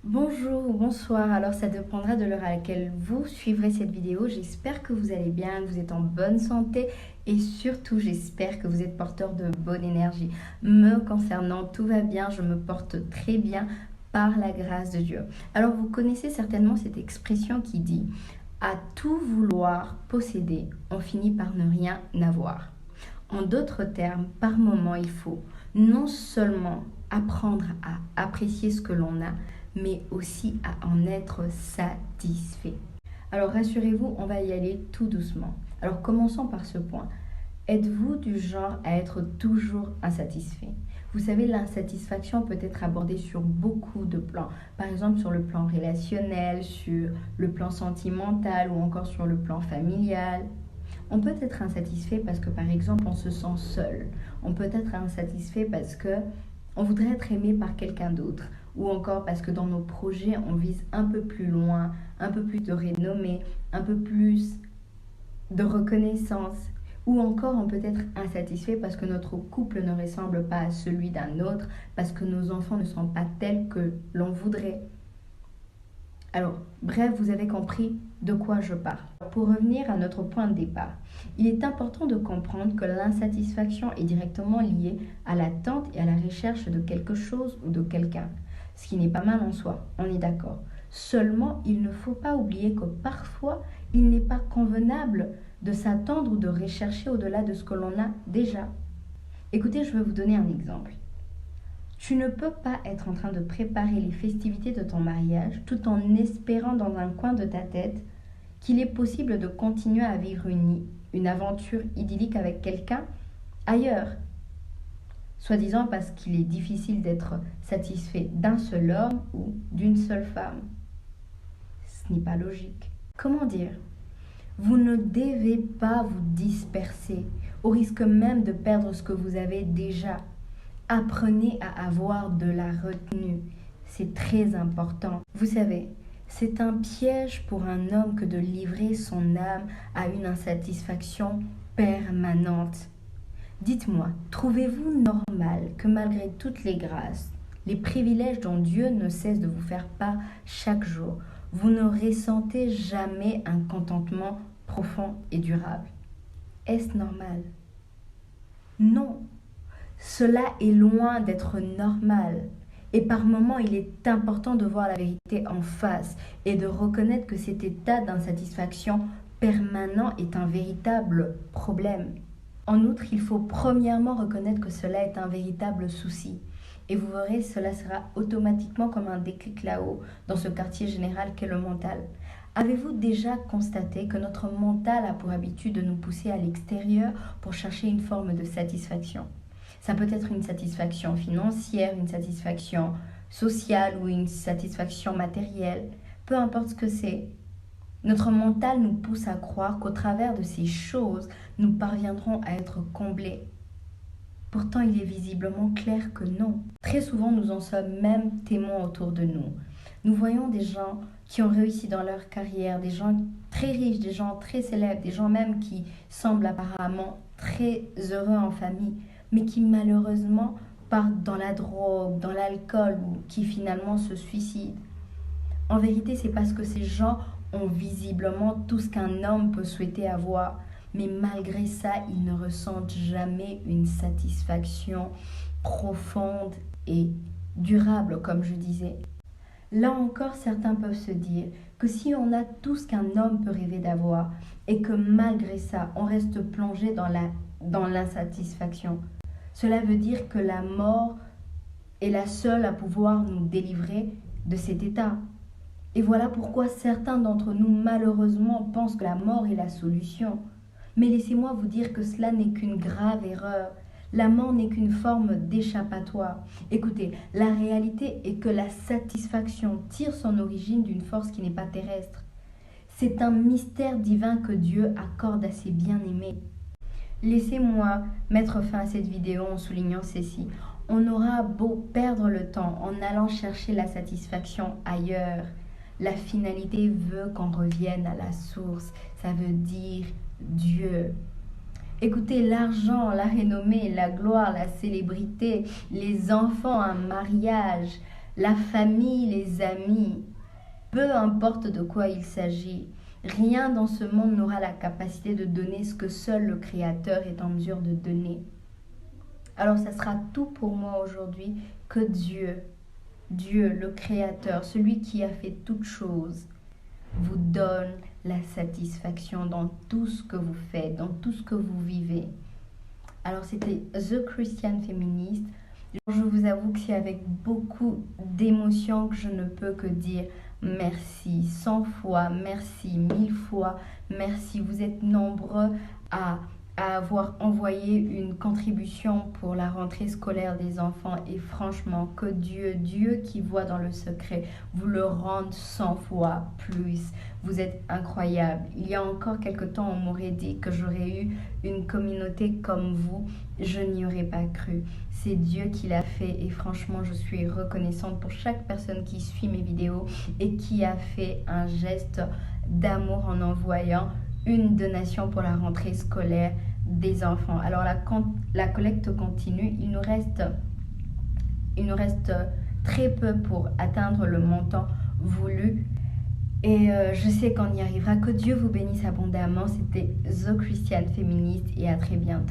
Bonjour ou bonsoir, alors ça dépendra de l'heure à laquelle vous suivrez cette vidéo. J'espère que vous allez bien, que vous êtes en bonne santé et surtout j'espère que vous êtes porteur de bonne énergie. Me concernant, tout va bien, je me porte très bien par la grâce de Dieu. Alors vous connaissez certainement cette expression qui dit à tout vouloir posséder, on finit par ne rien avoir. En d'autres termes, par moment, il faut non seulement apprendre à apprécier ce que l'on a, mais aussi à en être satisfait. Alors rassurez-vous, on va y aller tout doucement. Alors commençons par ce point. Êtes-vous du genre à être toujours insatisfait? Vous savez, l'insatisfaction peut être abordée sur beaucoup de plans. Par exemple, sur le plan relationnel, sur le plan sentimental ou encore sur le plan familial. On peut être insatisfait parce que, par exemple, on se sent seul. On peut être insatisfait parce que on voudrait être aimé par quelqu'un d'autre. Ou encore parce que dans nos projets, on vise un peu plus loin, un peu plus de renommée, un peu plus de reconnaissance. Ou encore, on peut être insatisfait parce que notre couple ne ressemble pas à celui d'un autre, parce que nos enfants ne sont pas tels que l'on voudrait. Alors, bref, vous avez compris de quoi je parle. Pour revenir à notre point de départ, il est important de comprendre que l'insatisfaction est directement liée à l'attente et à la recherche de quelque chose ou de quelqu'un, ce qui n'est pas mal en soi, on est d'accord. Seulement, il ne faut pas oublier que parfois, il n'est pas convenable de s'attendre ou de rechercher au-delà de ce que l'on a déjà. Écoutez, je vais vous donner un exemple. Tu ne peux pas être en train de préparer les festivités de ton mariage tout en espérant dans un coin de ta tête qu'il est possible de continuer à vivre une aventure idyllique avec quelqu'un ailleurs, soi-disant parce qu'il est difficile d'être satisfait d'un seul homme ou d'une seule femme. Ce n'est pas logique. Comment dire? Vous ne devez pas vous disperser, au risque même de perdre ce que vous avez déjà. Apprenez à avoir de la retenue. C'est très important. Vous savez, c'est un piège pour un homme que de livrer son âme à une insatisfaction permanente. Dites-moi, trouvez-vous normal que malgré toutes les grâces, les privilèges dont Dieu ne cesse de vous faire part chaque jour, vous ne ressentez jamais un contentement profond et durable? Est-ce normal? Non. Cela est loin d'être normal. Et par moments, il est important de voir la vérité en face et de reconnaître que cet état d'insatisfaction permanent est un véritable problème. En outre, il faut premièrement reconnaître que cela est un véritable souci. Et vous verrez, cela sera automatiquement comme un déclic là-haut, dans ce quartier général qu'est le mental. Avez-vous déjà constaté que notre mental a pour habitude de nous pousser à l'extérieur pour chercher une forme de satisfaction? Ça peut être une satisfaction financière, une satisfaction sociale ou une satisfaction matérielle. Peu importe ce que c'est. Notre mental nous pousse à croire qu'au travers de ces choses, nous parviendrons à être comblés. Pourtant, il est visiblement clair que non. Très souvent, nous en sommes même témoins autour de nous. Nous voyons des gens qui ont réussi dans leur carrière, des gens très riches, des gens très célèbres, des gens même qui semblent apparemment très heureux en famille, mais qui malheureusement partent dans la drogue, dans l'alcool ou qui finalement se suicident. En vérité, c'est parce que ces gens ont visiblement tout ce qu'un homme peut souhaiter avoir, mais malgré ça, ils ne ressentent jamais une satisfaction profonde et durable, comme je disais. Là encore, certains peuvent se dire que si on a tout ce qu'un homme peut rêver d'avoir et que malgré ça, on reste plongé dans l'insatisfaction, cela veut dire que la mort est la seule à pouvoir nous délivrer de cet état. Et voilà pourquoi certains d'entre nous, malheureusement, pensent que la mort est la solution. Mais laissez-moi vous dire que cela n'est qu'une grave erreur. La mort n'est qu'une forme d'échappatoire. Écoutez, la réalité est que la satisfaction tire son origine d'une force qui n'est pas terrestre. C'est un mystère divin que Dieu accorde à ses bien-aimés. Laissez-moi mettre fin à cette vidéo en soulignant ceci. On aura beau perdre le temps en allant chercher la satisfaction ailleurs, la finalité veut qu'on revienne à la source. Ça veut dire Dieu. Écoutez, l'argent, la renommée, la gloire, la célébrité, les enfants, un mariage, la famille, les amis, peu importe de quoi il s'agit. Rien dans ce monde n'aura la capacité de donner ce que seul le Créateur est en mesure de donner. Alors ça sera tout pour moi aujourd'hui que Dieu, le Créateur, celui qui a fait toutes choses, vous donne la satisfaction dans tout ce que vous faites, dans tout ce que vous vivez. Alors c'était The Christian Feminist. Je vous avoue que c'est avec beaucoup d'émotion que je ne peux que dire merci 100 fois, merci 1000 fois, merci. Vous êtes nombreux à avoir envoyé une contribution pour la rentrée scolaire des enfants et franchement que Dieu qui voit dans le secret, vous le rende 100 fois plus. Vous êtes incroyable. Il y a encore quelque temps, on m'aurait dit que j'aurais eu une communauté comme vous. Je n'y aurais pas cru. C'est Dieu qui l'a fait et franchement, je suis reconnaissante pour chaque personne qui suit mes vidéos et qui a fait un geste d'amour en envoyant une donation pour la rentrée scolaire des enfants. Alors la collecte continue. Il nous reste très peu pour atteindre le montant voulu. Et je sais qu'on y arrivera. Que Dieu vous bénisse abondamment. C'était The Christian Feminist et à très bientôt.